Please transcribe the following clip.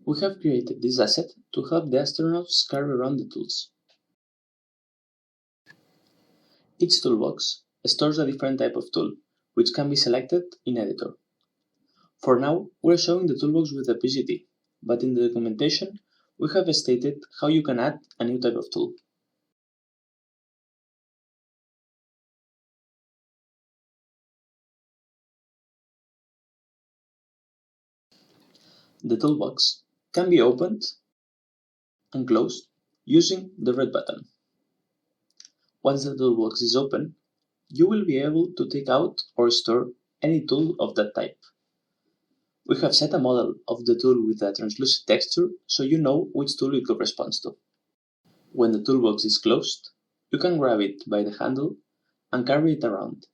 We have created this asset to help the astronauts carry around the tools. Each toolbox stores a different type of tool, which can be selected in Editor. For now, we're showing the toolbox with the PGT, but in the documentation, we have stated how you can add a new type of tool. The toolbox can be opened and closed using the red button. Once the toolbox is open, you will be able to take out or store any tool of that type. We have set a model of the tool with a translucent texture so you know which tool it corresponds to. When the toolbox is closed, you can grab it by the handle and carry it around.